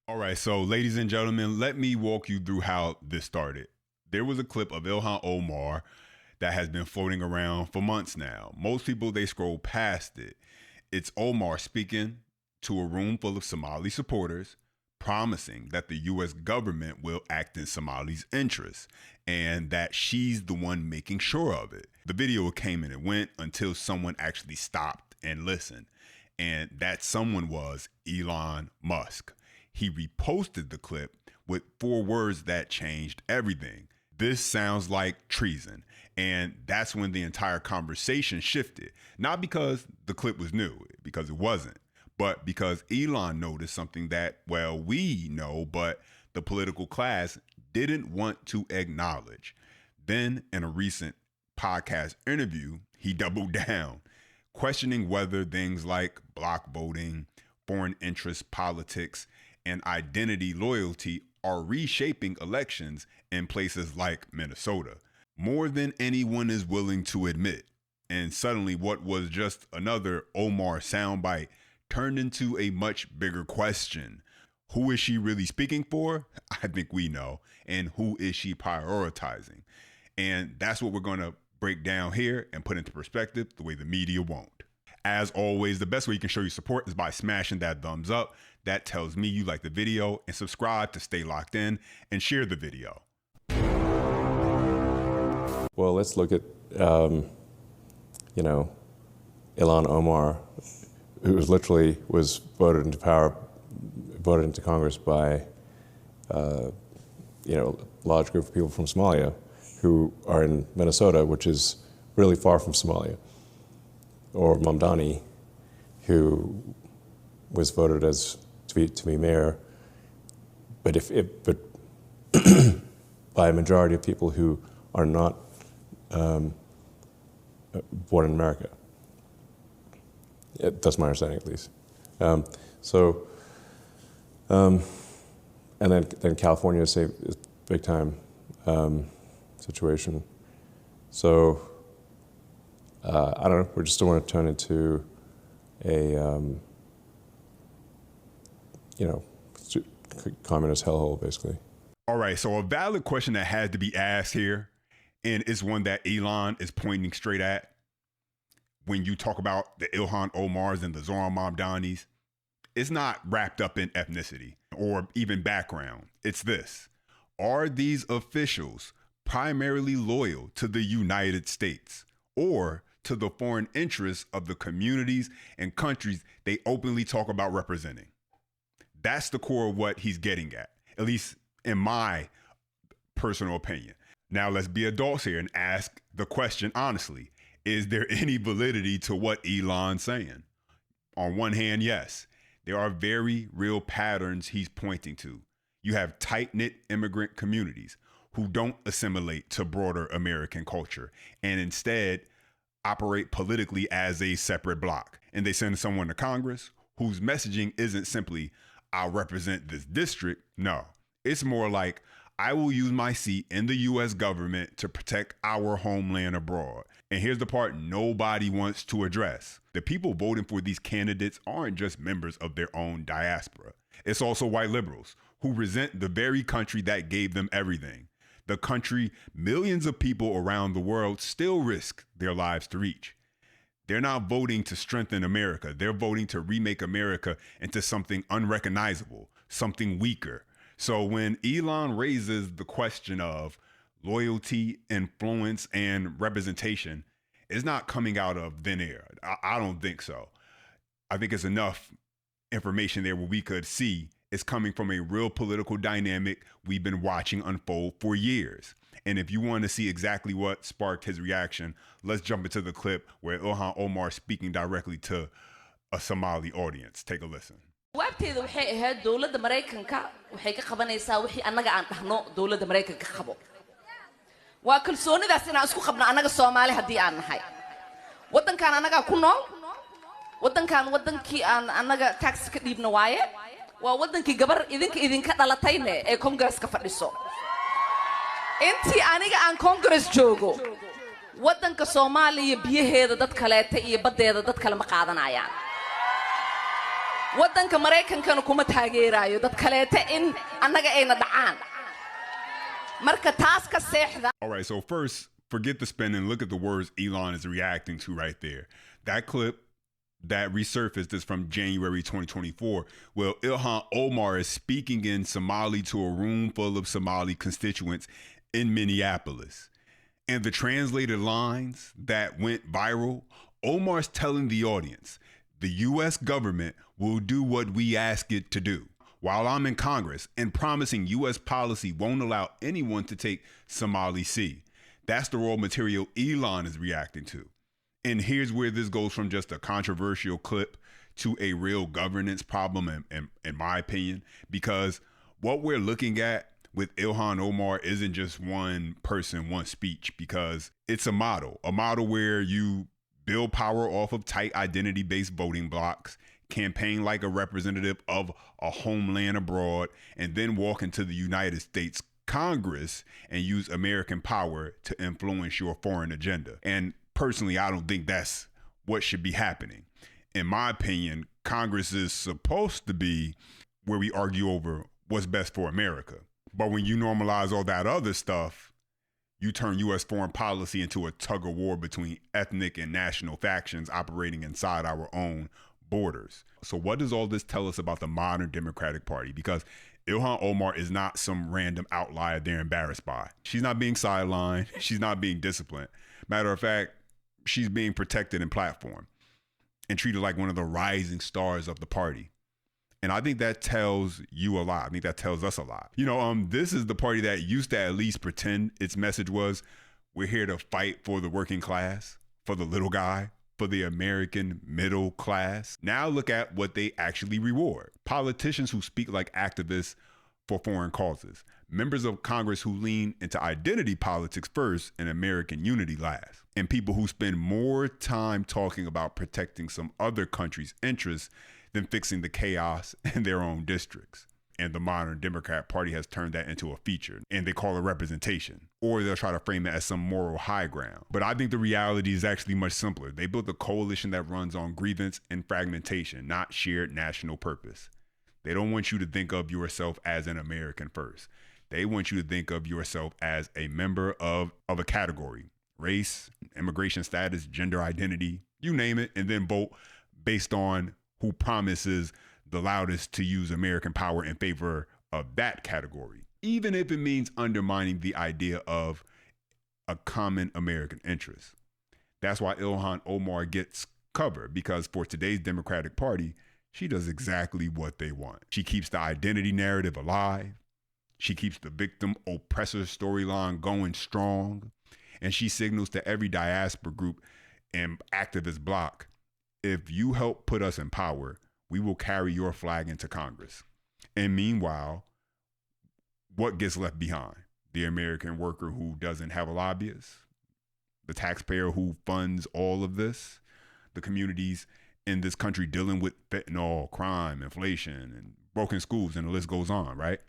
All right, so ladies and gentlemen, let me walk you through how this started. There was a clip of Ilhan Omar that has been floating around for months now. Most people, they scroll past it. It's Omar speaking to a room full of Somali supporters, promising that the US government will act in Somali's interests and that she's the one making sure of it. The video came and it went until someone actually stopped and listened. And that someone was Elon Musk. He reposted the clip with 4 words that changed everything. This sounds like treason. And that's when the entire conversation shifted. Not because the clip was new, because it wasn't, but because Elon noticed something that, well, we know, but the political class didn't want to acknowledge. Then, in a recent podcast interview, he doubled down, questioning whether things like block voting, foreign interest politics, and identity loyalty are reshaping elections in places like Minnesota more than anyone is willing to admit. And suddenly, what was just another Omar soundbite turned into a much bigger question. Who is she really speaking for? I think we know. And who is she prioritizing? And that's what we're going to break down here and put into perspective the way the media won't. As always, the best way you can show your support is by smashing that thumbs up. That tells me you like the video, and subscribe to stay locked in and share the video. Well, let's look at, Ilhan Omar, who was voted into Congress by, a large group of people from Somalia who are in Minnesota, which is really far from Somalia. Or Mamdani, who was voted to be mayor, but by a majority of people who are not born in America. That's my understanding, at least. And then California is a big time situation. So. I don't know, we just don't want to turn into a, communist hellhole, basically. All right, so a valid question that has to be asked here, and it's one that Elon is pointing straight at when you talk about the Ilhan Omars and the Zohran Mamdanis, it's not wrapped up in ethnicity or even background. It's this. Are these officials primarily loyal to the United States or to the foreign interests of the communities and countries they openly talk about representing? That's the core of what he's getting at least in my personal opinion. Now let's be adults here and ask the question honestly. Is there any validity to what Elon's saying? On one hand, yes, there are very real patterns he's pointing to. You have tight-knit immigrant communities who don't assimilate to broader American culture and instead operate politically as a separate bloc. And they send someone to Congress whose messaging isn't simply, I represent this district. No, it's more like, I will use my seat in the US government to protect our homeland abroad. And here's the part nobody wants to address. The people voting for these candidates aren't just members of their own diaspora. It's also white liberals who resent the very country that gave them everything. The country millions of people around the world still risk their lives to reach. They're not voting to strengthen America. They're voting to remake America into something unrecognizable, something weaker. So when Elon raises the question of loyalty, influence, and representation, it's not coming out of thin air. I don't think so. I think it's enough information there where we could see it's coming from a real political dynamic we've been watching unfold for years. And if you want to see exactly what sparked his reaction, let's jump into the clip where Ilhan Omar speaking directly to a Somali audience. Take a listen. jawaabteedu waxay ahayd dawladda Mareykanka waxay ka qabanaysaa wixii annaga aan dhahno dawladda Mareykanka ka qabo waa kalsoonidaas inaan isku qabno annaga Soomaali hadii aan nahay wadankan annaga ku nool wadankan wadankii aan annaga tax ka dhiibno waaye waa wadankii gabar idinka dhalatayne ee Congress ka fadhiso intii aniga aan Congress joogo wadanka Soomaaliya biyaheeda dad kaleeta iyo badeeda dad kale ma qaadanayaan waddanka maraykankana kuma taageerayo dad kaleete in annaga ayna dhacaan marka taas ka seexda. All right, so first, forget the spin and look at the words Elon is reacting to right there. That clip that resurfaced is from January 2024, where Ilhan Omar is speaking in Somali to a room full of Somali constituents in Minneapolis. And the translated lines that went viral, Omar's telling the audience, the US government will do what we ask it to do while I'm in Congress, and promising US policy won't allow anyone to take Somali Sea. That's the raw material Elon is reacting to. And here's where this goes from just a controversial clip to a real governance problem, in my opinion, because what we're looking at with Ilhan Omar isn't just one person, one speech, because it's a model where you build power off of tight identity-based voting blocks, campaign like a representative of a homeland abroad, and then walk into the United States Congress and use American power to influence your foreign agenda. And personally, I don't think that's what should be happening. In my opinion, Congress is supposed to be where we argue over what's best for America. But when you normalize all that other stuff, you turn U.S. foreign policy into a tug of war between ethnic and national factions operating inside our own borders. So what does all this tell us about the modern Democratic Party? Because Ilhan Omar is not some random outlier they're embarrassed by. She's not being sidelined. She's not being disciplined. Matter of fact, she's being protected and platformed and treated like one of the rising stars of the party. And I think that tells you a lot. I think that tells us a lot. You know, this is the party that used to at least pretend its message was, we're here to fight for the working class, for the little guy, for the American middle class. Now look at what they actually reward. Politicians who speak like activists for foreign causes. Members of Congress who lean into identity politics first and American unity last. And people who spend more time talking about protecting some other country's interests than fixing the chaos in their own districts. And the modern Democrat Party has turned that into a feature, and they call it representation, or they'll try to frame it as some moral high ground. But I think the reality is actually much simpler. They built a coalition that runs on grievance and fragmentation, not shared national purpose. They don't want you to think of yourself as an American first. They want you to think of yourself as a member of a category, race, immigration status, gender identity, you name it, and then vote based on who promises the loudest to use American power in favor of that category, even if it means undermining the idea of a common American interest. That's why Ilhan Omar gets covered, because for today's Democratic Party, she does exactly what they want. She keeps the identity narrative alive. She keeps the victim oppressor storyline going strong. And she signals to every diaspora group and activist bloc, if you help put us in power, we will carry your flag into Congress. And meanwhile, what gets left behind? The American worker who doesn't have a lobbyist, the taxpayer who funds all of this, the communities in this country dealing with fentanyl, crime, inflation, and broken schools, and the list goes on, right?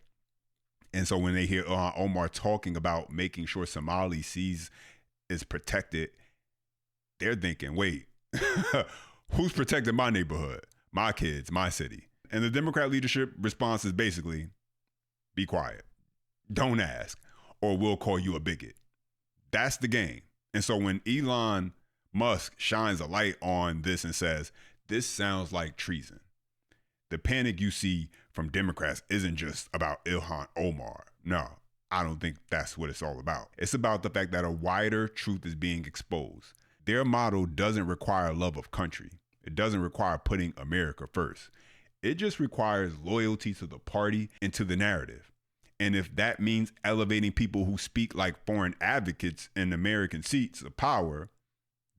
And so when they hear Omar talking about making sure Somali Seas is protected, they're thinking, wait, who's protecting my neighborhood, my kids, my city? And the Democrat leadership response is basically, be quiet, don't ask, or we'll call you a bigot. That's the game. And so when Elon Musk shines a light on this and says, this sounds like treason, the panic you see from Democrats isn't just about Ilhan Omar. No, I don't think that's what it's all about. It's about the fact that a wider truth is being exposed. Their model doesn't require love of country. It doesn't require putting America first. It just requires loyalty to the party and to the narrative. And if that means elevating people who speak like foreign advocates in American seats of power,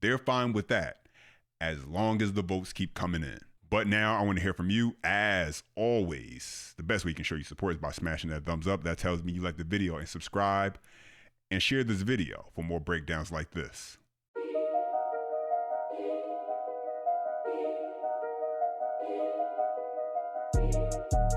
they're fine with that, as long as the votes keep coming in. But now I want to hear from you. As always, the best way you can show your support is by smashing that thumbs up. That tells me you like the video, and subscribe and share this video for more breakdowns like this.